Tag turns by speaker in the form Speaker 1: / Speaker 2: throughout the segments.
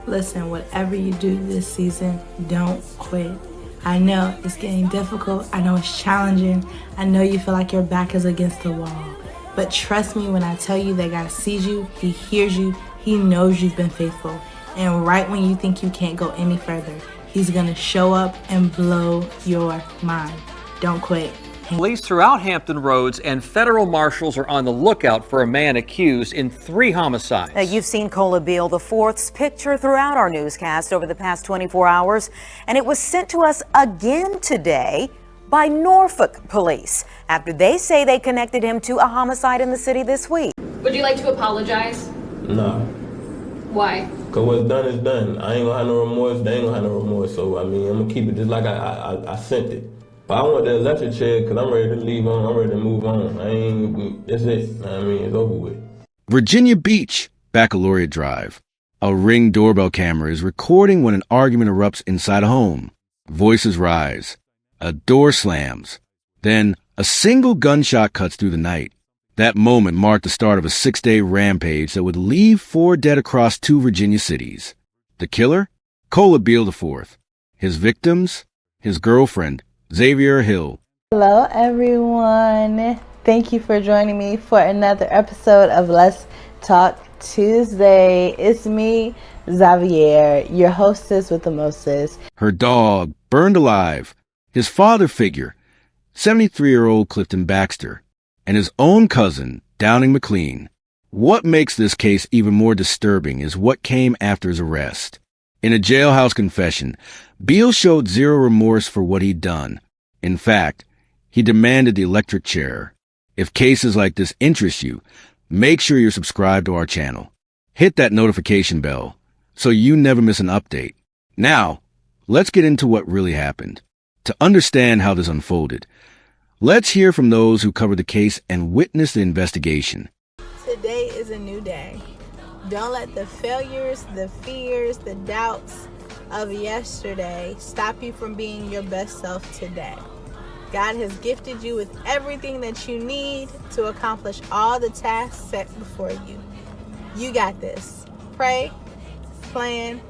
Speaker 1: Listen, whatever you do this season, don't quit. I know it's getting difficult. I know it's challenging. I know you feel like your back is against the wall. But trust me when I tell you that God sees you, He hears you, He knows you've been faithful. And right when you think you can't go any further, He's gonna show up and blow your mind. Don't quit.
Speaker 2: Police throughout Hampton Roads and federal marshals are on the lookout for a man accused in 3 homicides.
Speaker 3: Now, you've seen Cola Beale IV's picture throughout our newscast over the past 24 hours, and it was sent to us again today by Norfolk police after they say they connected him to a homicide in the city this week.
Speaker 4: Would you like to apologize?
Speaker 5: No.
Speaker 4: Why?
Speaker 5: Because what's done is done. I ain't gonna have no remorse, they ain't gonna have no remorse. So, I mean, I'm gonna keep it just like I sent it. But I want that electric chair because I'm ready to leave on, I'm ready to move on. That's it. I mean, it's over with.
Speaker 6: Virginia Beach, Baccalaureate Drive. A Ring doorbell camera is recording when an argument erupts inside a home. Voices rise. A door slams. Then a single gunshot cuts through the night. That moment marked the start of a 6-day rampage that would leave 4 dead across 2 Virginia cities. The killer? Cola Beale IV. His victims? His girlfriend, Xavier Hill.
Speaker 1: Hello, everyone. Thank you for joining me for another episode of Let's Talk Tuesday. It's me, Xavier, your hostess with the mostest.
Speaker 6: Her dog, burned alive. His father figure, 73-year-old Clifton Baxter. And his own cousin, Downing McLean. What makes this case even more disturbing is what came after his arrest. In a jailhouse confession, Beale showed zero remorse for what he'd done. In fact, he demanded the electric chair. If cases like this interest you, make sure you're subscribed to our channel. Hit that notification bell so you never miss an update. Now, let's get into what really happened. To understand how this unfolded, let's hear from those who covered the case and witnessed the investigation.
Speaker 1: Today is a new day. Don't let the failures, the fears, the doubts of yesterday stop you from being your best self today. God has gifted you with everything that you need to accomplish all the tasks set before you. You got this. Pray, plan,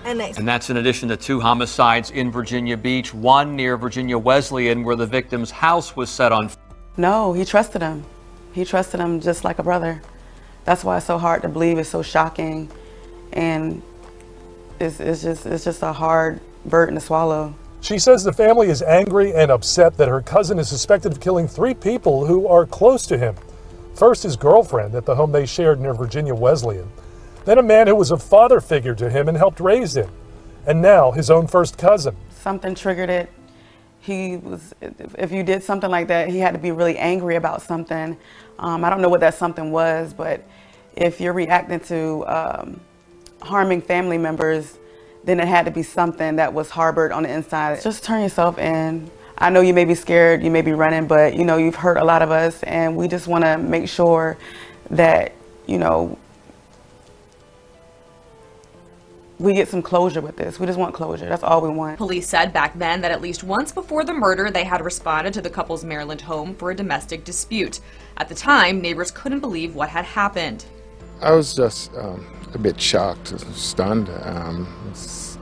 Speaker 1: and execute.
Speaker 2: And that's in addition to 2 homicides in Virginia Beach, one near Virginia Wesleyan where the victim's house was set on fire.
Speaker 7: No, he trusted him. He trusted him just like a brother. That's why it's so hard to believe. It's so shocking, and it's just a hard burden to swallow.
Speaker 8: She says the family is angry and upset that her cousin is suspected of killing 3 people who are close to him. First, his girlfriend at the home they shared near Virginia Wesleyan. Then a man who was a father figure to him and helped raise him. And now his own first cousin.
Speaker 7: Something triggered it. If you did something like that, he had to be really angry about something. I don't know what that something was, but if you're reacting to harming family members, then it had to be something that was harbored on the inside. Just turn yourself in. I know you may be scared, you may be running, but you know, you've hurt a lot of us, and we just want to make sure that, you know, we get some closure with this. We just want closure. That's all we want.
Speaker 9: Police said back then that at least once before the murder, they had responded to the couple's Maryland home for a domestic dispute. At the time, neighbors couldn't believe what had happened.
Speaker 10: I was just a bit shocked, stunned. It's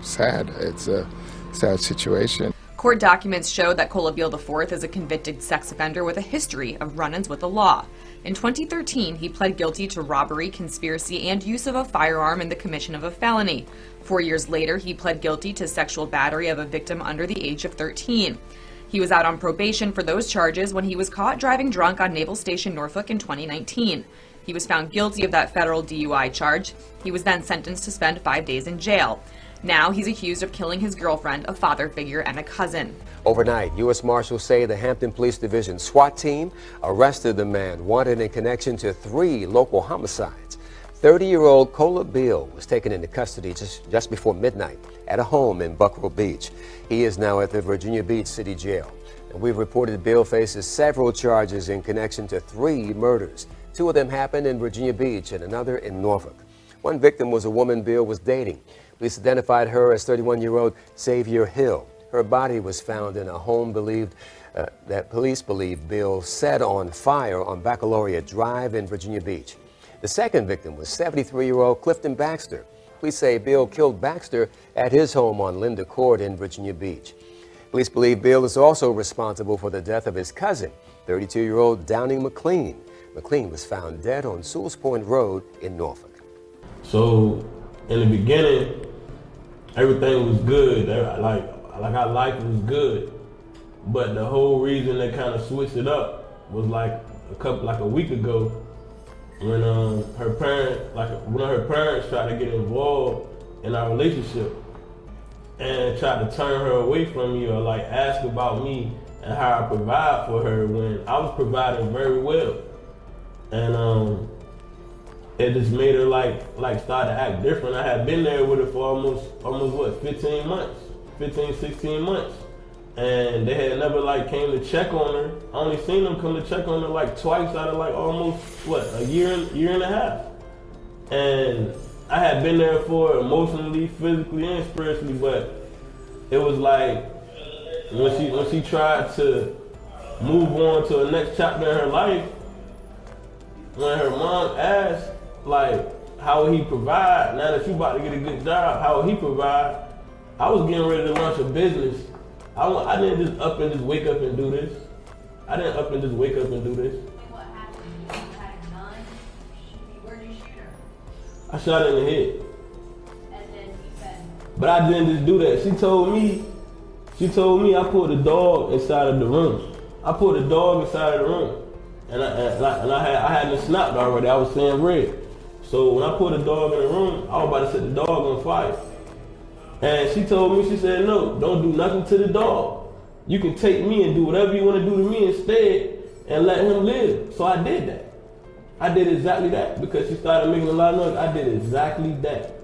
Speaker 10: sad. It's a sad situation.
Speaker 9: Court documents show that Cola Beale IV is a convicted sex offender with a history of run-ins with the law. In 2013, he pled guilty to robbery, conspiracy, and use of a firearm in the commission of a felony. 4 years later, he pled guilty to sexual battery of a victim under the age of 13. He was out on probation for those charges when he was caught driving drunk on Naval Station, Norfolk in 2019. He was found guilty of that federal DUI charge. He was then sentenced to spend 5 days in jail. Now he's accused of killing his girlfriend, a father figure, and a cousin.
Speaker 11: Overnight, U.S. Marshals say the Hampton Police Division SWAT team arrested the man wanted in connection to 3 local homicides. 30-year-old Cola Beale was taken into custody just before midnight at a home in Buckrow Beach. He is now at the Virginia Beach City Jail. And we've reported Beale faces several charges in connection to 3 murders. 2 of them happened in Virginia Beach and another in Norfolk. One victim was a woman Beale was dating. Police identified her as 31-year-old Xavier Hill. Her body was found in a home that police believe Beale set on fire on Baccalaureate Drive in Virginia Beach. The second victim was 73-year-old Clifton Baxter. Police say Bill killed Baxter at his home on Linda Court in Virginia Beach. Police believe Bill is also responsible for the death of his cousin, 32-year-old Downing McLean. McLean was found dead on Sewell's Point Road in Norfolk.
Speaker 5: So in the beginning, everything was good. Like our life was good. But the whole reason they kind of switched it up was like a week ago when one of her parents tried to get involved in our relationship and tried to turn her away from me or like ask about me and how I provide for her when I was providing very well. And it just made her like start to act different. I had been there with her for almost what, 16 months. And they had never like came to check on her. I only seen them come to check on her like twice out of like almost what, a year and a half. And I had been there for her emotionally, physically, and spiritually, but it was like when she tried to move on to the next chapter in her life, when her mom asked like how would he provide, now that you about to get a good job, how would he provide? I was getting ready to launch a business. I didn't just up and just wake up and do this. I didn't up and just wake up and do this.
Speaker 12: What happened? You had a gun? Where did you shoot her?
Speaker 5: I shot her in the head.
Speaker 12: And then you said?
Speaker 5: But I didn't just do that. She told me I put the dog inside of the room. I put the dog inside of the room. And I had it snapped already. I was saying red. So when I put the dog in the room, I was about to set the dog on fire. And she told me, she said, no, don't do nothing to the dog. You can take me and do whatever you want to do to me instead and let him live. So I did that. I did exactly that because she started making a lot of noise. I did exactly that.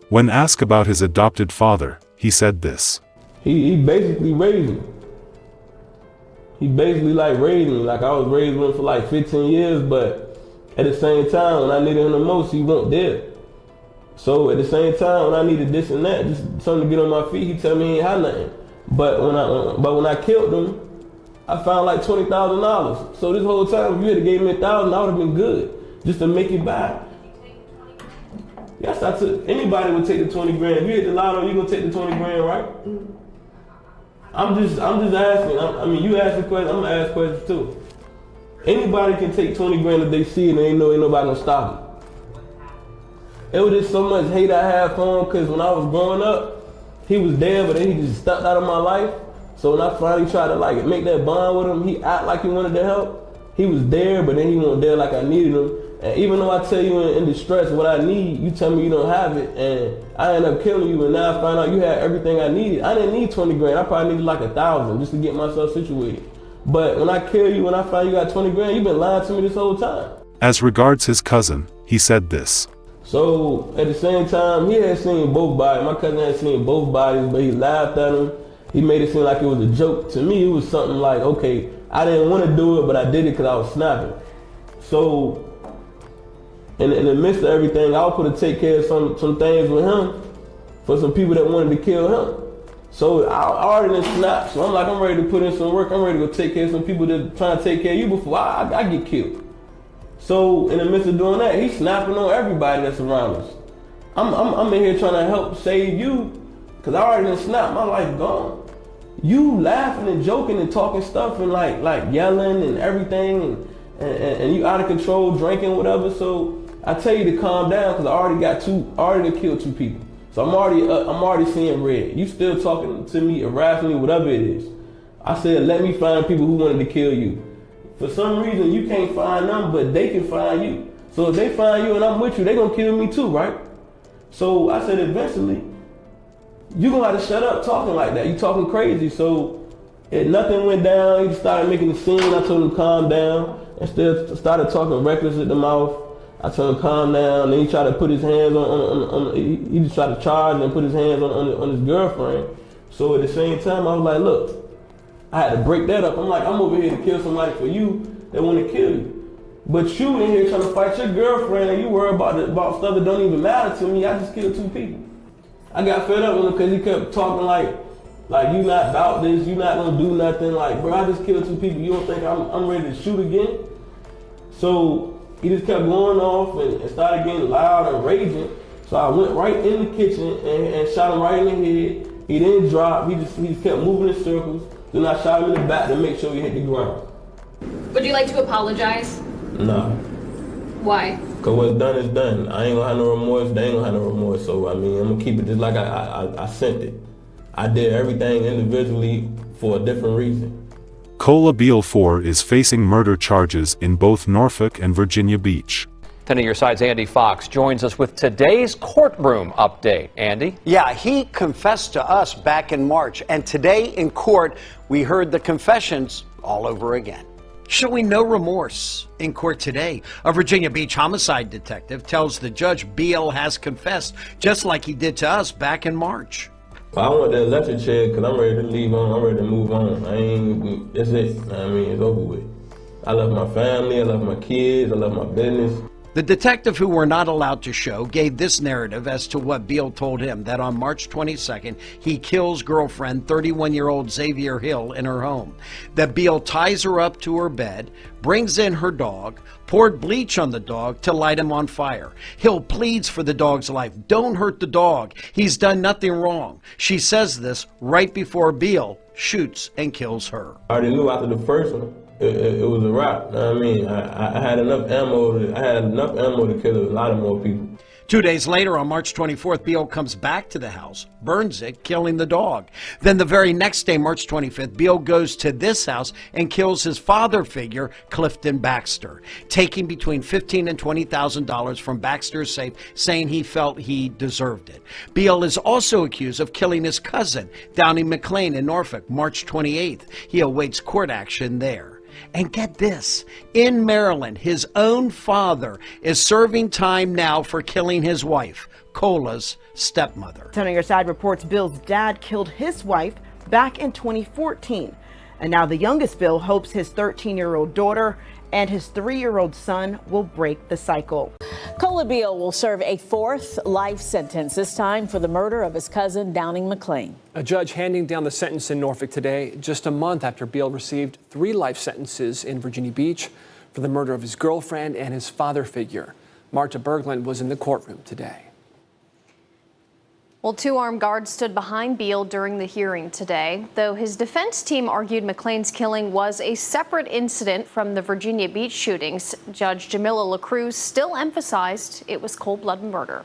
Speaker 13: When asked about his adopted father, he said this.
Speaker 5: He basically raised me. He basically like raised me. Like I was raised with him for like 15 years, but at the same time, when I needed him the most, he wasn't there. So at the same time, when I needed this and that, just something to get on my feet, he tell me he ain't had nothing. But when I killed him, I found like $20,000. So this whole time, if you had gave me $1,000, I would have been good, just to make it back. Yes, I took. Anybody would take the 20 grand. If you hit the lotto, you gonna take the 20 grand, right? I'm just asking. I mean, you ask the question, I'm gonna ask questions too. Anybody can take 20 grand if they see it and ain't nobody gonna stop it. It was just so much hate I had for him because when I was growing up, he was there, but then he just stepped out of my life. So when I finally tried to like make that bond with him, he act like he wanted to help. He was there, but then he wasn't there like I needed him. And even though I tell you in distress what I need, you tell me you don't have it, and I end up killing you, and now I find out you had everything I needed. I didn't need 20 grand. I probably needed like 1,000 just to get myself situated. But when I kill you and I find you got 20 grand, you've been lying to me this whole time.
Speaker 13: As regards his cousin, he said this.
Speaker 5: So at the same time, he had seen both bodies. My cousin had seen both bodies, but he laughed at him. He made it seem like it was a joke. To me, it was something like, okay, I didn't want to do it, but I did it because I was snapping. So in the midst of everything, I was going to take care of some things with him for some people that wanted to kill him. So I already done snapped. So I'm like, I'm ready to put in some work. I'm ready to go take care of some people that trying to take care of you before I get killed. So in the midst of doing that, he's snapping on everybody that's around us. I'm in here trying to help save you because I already done snapped. My life gone. You laughing and joking and talking stuff and like yelling and everything and you out of control, drinking, whatever. So I tell you to calm down because I already killed 2 people. So I'm already seeing red. You still talking to me, harassing me, whatever it is. I said, let me find people who wanted to kill you. For some reason, you can't find them, but they can find you. So if they find you and I'm with you, they gonna kill me too, right? So I said, eventually, you gonna have to shut up talking like that. You talking crazy. So nothing went down. He started making a scene. I told him to calm down. And still started talking reckless at the mouth. I told him calm down. Then he tried to put his hands he just tried to charge and put his hands on his girlfriend. So at the same time, I was like, look, I had to break that up. I'm like, I'm over here to kill somebody for you that want to kill you. But you in here trying to fight your girlfriend and you worry about stuff that don't even matter to me. I just killed 2 people. I got fed up with him because he kept talking like you not about this, you not gonna do nothing. Like, bro, I just killed 2 people. You don't think I'm ready to shoot again? So he just kept going off and started getting loud and raging. So I went right in the kitchen and shot him right in the head. He didn't drop, he just kept moving in circles. Then I shot him in the back to make sure he hit the ground.
Speaker 4: Would you like to apologize?
Speaker 5: Nah.
Speaker 4: Why?
Speaker 5: Cause what's done is done. I ain't gonna have no remorse, they ain't gonna have no remorse. So I mean, I'm gonna keep it just like I sent it. I did everything individually for a different reason.
Speaker 13: Cola Beal 4 is facing murder charges in both Norfolk and Virginia Beach.
Speaker 2: 10 of your side's Andy Fox joins us with today's courtroom update. Andy?
Speaker 14: Yeah, he confessed to us back in March, and today in court, we heard the confessions all over again. Showing no remorse. In court today, a Virginia Beach homicide detective tells the judge Beal has confessed, just like he did to us back in March.
Speaker 5: I want the electric chair because I'm ready to leave on, I'm ready to move on. That's it. I mean, it's over with. I love my family, I love my kids, I love my business.
Speaker 14: The detective who we're not allowed to show gave this narrative as to what Beal told him, that on March 22nd, he kills girlfriend 31-year-old Xavier Hill in her home. That Beal ties her up to her bed, brings in her dog, poured bleach on the dog to light him on fire. Hill pleads for the dog's life. Don't hurt the dog. He's done nothing wrong. She says this right before Beal shoots and kills her.
Speaker 5: I already knew after the first one. It was a wrap. I mean, I had enough ammo. I had enough ammo to kill a lot of more people.
Speaker 14: 2 days later, on March 24th, Beal comes back to the house, burns it, killing the dog. Then the very next day, March 25th, Beal goes to this house and kills his father figure, Clifton Baxter, taking between $15,000 and $20,000 from Baxter's safe, saying he felt he deserved it. Beal is also accused of killing his cousin, Downing McLean, in Norfolk, March 28th. He awaits court action there. And get this, in Maryland, his own father is serving time now for killing his wife, Cola's stepmother.
Speaker 15: 10 on your side reports Bill's dad killed his wife back in 2014. And now the youngest Bill hopes his 13-year-old daughter and his 3-year-old son will break the cycle.
Speaker 16: Cola Beal will serve a 4th life sentence, this time for the murder of his cousin, Downing McLean.
Speaker 17: A judge handing down the sentence in Norfolk today, just a month after Beal received 3 life sentences in Virginia Beach for the murder of his girlfriend and his father figure. Marta Berglund was in the courtroom today.
Speaker 18: Well, 2 armed guards stood behind Beal during the hearing today, though his defense team argued McLean's killing was a separate incident from the Virginia Beach shootings. Judge Jamila LaCruz still emphasized it was cold-blooded murder.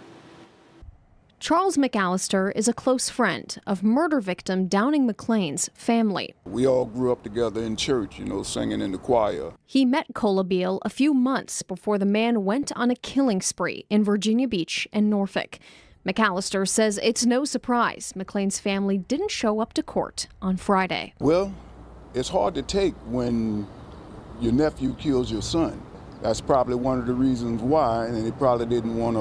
Speaker 18: Charles McAllister is a close friend of murder victim Downing McLean's family.
Speaker 19: We all grew up together in church, singing in the choir.
Speaker 18: He met Cola Beal a few months before the man went on a killing spree in Virginia Beach and Norfolk. McAllister says it's no surprise McLean's family didn't show up to court on Friday.
Speaker 19: Well, it's hard to take when your nephew kills your son. That's probably one of the reasons why, and he probably didn't want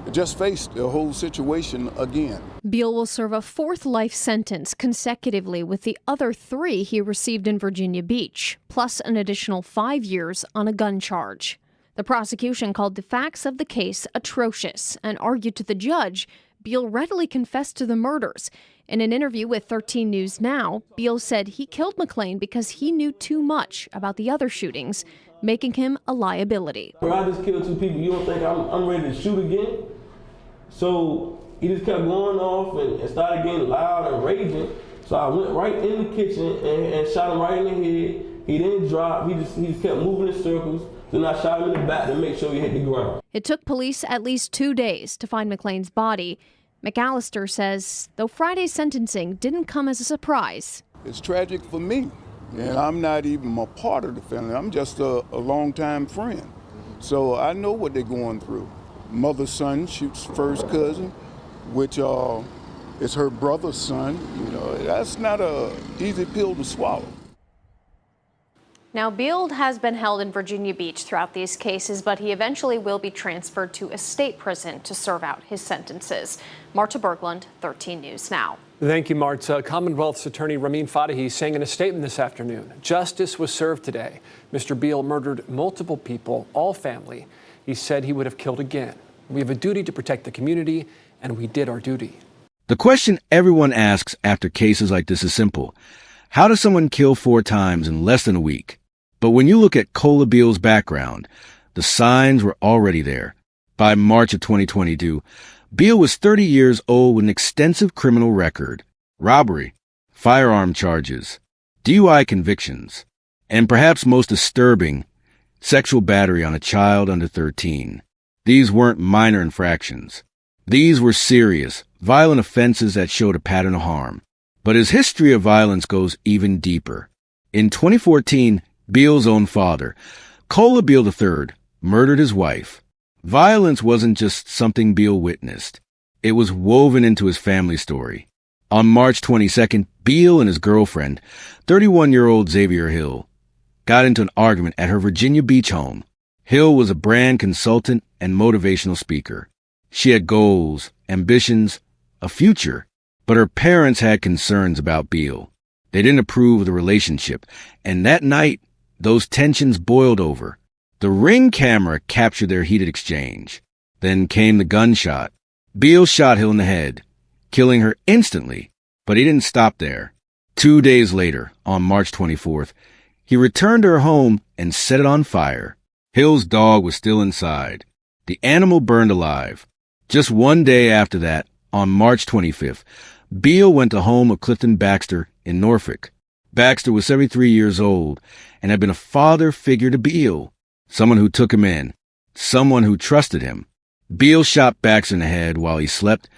Speaker 19: to just face the whole situation again.
Speaker 18: Beal will serve a 4th life sentence consecutively with the other 3 he received in Virginia Beach, plus an additional 5 years on a gun charge. The prosecution called the facts of the case atrocious and argued to the judge Beal readily confessed to the murders. In an interview with 13 News Now, Beal said he killed McLean because he knew too much about the other shootings, making him a liability.
Speaker 5: I just killed 2 people. You don't think I'm ready to shoot again? So he just kept going off and started getting loud and raging. So I went right in the kitchen and shot him right in the head. He didn't drop. He just kept moving in circles. Then I shot him in the back to make sure he hit the ground.
Speaker 18: It took police at least 2 days to find McLean's body. McAllister says, though Friday's sentencing didn't come as a surprise.
Speaker 19: It's tragic for me, and I'm not even a part of the family. I'm just a longtime friend. So I know what they're going through. Mother's son shoots first cousin, which is her brother's son. That's not an easy pill to swallow.
Speaker 18: Now, Beal has been held in Virginia Beach throughout these cases, but he eventually will be transferred to a state prison to serve out his sentences. Marta Berglund, 13 News Now.
Speaker 17: Thank you, Marta. Commonwealth's attorney Ramin Fadahi saying in a statement this afternoon, justice was served today. Mr. Beal murdered multiple people, all family. He said he would have killed again. We have a duty to protect the community, and we did our duty.
Speaker 6: The question everyone asks after cases like this is simple. How does someone kill 4 times in less than a week? But when you look at Cola Beal's background, the signs were already there. By March of 2022, Beal was 30 years old with an extensive criminal record: robbery, firearm charges, DUI convictions, and perhaps most disturbing, sexual battery on a child under 13. These weren't minor infractions. These were serious, violent offenses that showed a pattern of harm. But his history of violence goes even deeper. In 2014, Beal's own father, Cola Beal III, murdered his wife. Violence wasn't just something Beal witnessed. It was woven into his family story. On March 22nd, Beal and his girlfriend, 31-year-old Xavier Hill, got into an argument at her Virginia Beach home. Hill was a brand consultant and motivational speaker. She had goals, ambitions, a future, but her parents had concerns about Beal. They didn't approve of the relationship, and that night, those tensions boiled over. The Ring camera captured their heated exchange. Then came the gunshot. Beal shot Hill in the head, killing her instantly, but he didn't stop there. 2 days later, on March 24th, he returned to her home and set it on fire. Hill's dog was still inside. The animal burned alive. Just 1 day after that, on March 25th, Beal went to the home of Clifton Baxter in Norfolk. Baxter was 73 years old and had been a father figure to Beal, someone who took him in, someone who trusted him. Beal shot Baxter in the head while he slept,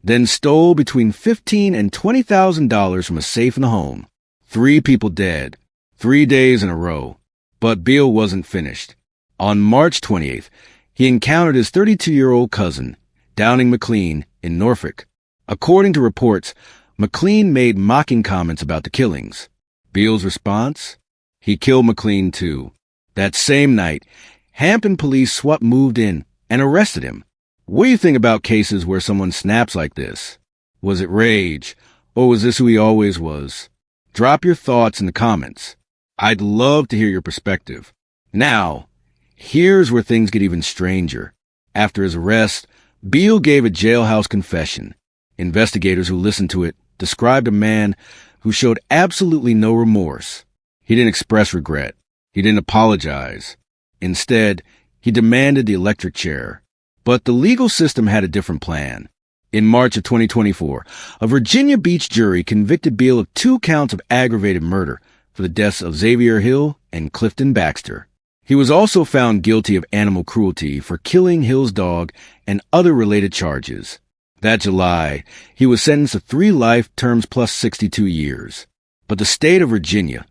Speaker 6: then stole between $15,000 and $20,000 from a safe in the home. 3 people dead, 3 days in a row. But Beal wasn't finished. On March 28th, he encountered his 32-year-old cousin, Downing McLean, in Norfolk. According to reports, McLean made mocking comments about the killings. Beal's response? He killed McLean too. That same night, Hampton police SWAT moved in and arrested him. What do you think about cases where someone snaps like this? Was it rage, or was this who he always was? Drop your thoughts in the comments. I'd love to hear your perspective. Now, here's where things get even stranger. After his arrest, Beal gave a jailhouse confession. Investigators who listened to it described a man who showed absolutely no remorse. He didn't express regret. He didn't apologize. Instead, he demanded the electric chair. But the legal system had a different plan. In March of 2024, a Virginia Beach jury convicted Beal of 2 counts of aggravated murder for the deaths of Xavier Hill and Clifton Baxter. He was also found guilty of animal cruelty for killing Hill's dog and other related charges. That July, he was sentenced to 3 life terms plus 62 years. But the state of Virginia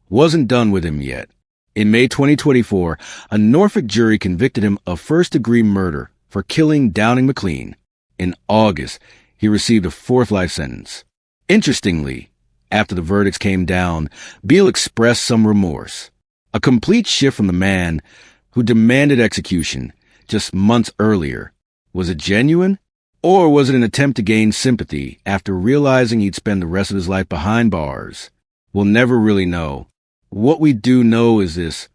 Speaker 6: wasn't done with him yet. In May 2024, a Norfolk jury convicted him of first-degree murder for killing Downing McLean. In August, he received a 4th life sentence. Interestingly, after the verdicts came down, Beal expressed some remorse. A complete shift from the man who demanded execution just months earlier. Was it genuine? Or was it an attempt to gain sympathy after realizing he'd spend the rest of his life behind bars? We'll never really know. What we do know is this: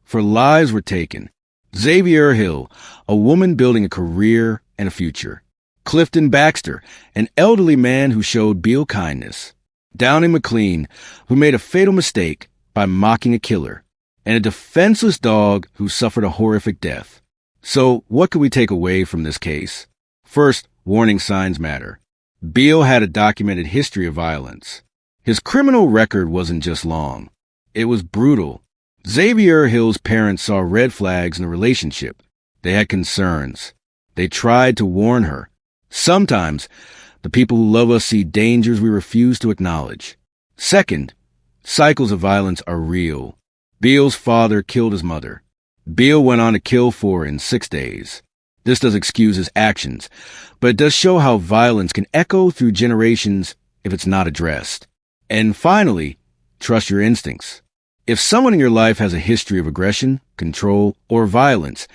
Speaker 6: for lives were taken. Xavier Hill, a woman building a career and a future. Clifton Baxter, an elderly man who showed Beal kindness. Downing McLean, who made a fatal mistake by mocking a killer. And a defenseless dog who suffered a horrific death. So, what could we take away from this case? First, warning signs matter. Beal had a documented history of violence. His criminal record wasn't just long. It was brutal. Xavier Hill's parents saw red flags in the relationship. They had concerns. They tried to warn her. Sometimes, the people who love us see dangers we refuse to acknowledge. Second, cycles of violence are real. Beal's father killed his mother. Beal went on to kill 4 in 6 days. This does excuse his actions, but it does show how violence can echo through generations if it's not addressed. And finally, trust your instincts. If someone in your life has a history of aggression, control, or violence,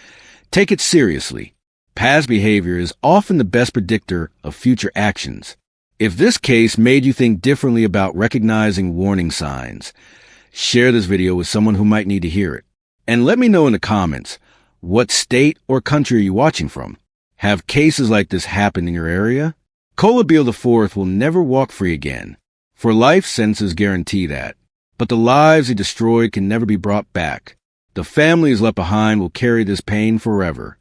Speaker 6: take it seriously. Past behavior is often the best predictor of future actions. If this case made you think differently about recognizing warning signs, share this video with someone who might need to hear it. And let me know in the comments, what state or country are you watching from? Have cases like this happen in your area? Cola Beal IV will never walk free again. For life, sentences guarantee that. But the lives he destroyed can never be brought back. The families left behind will carry this pain forever.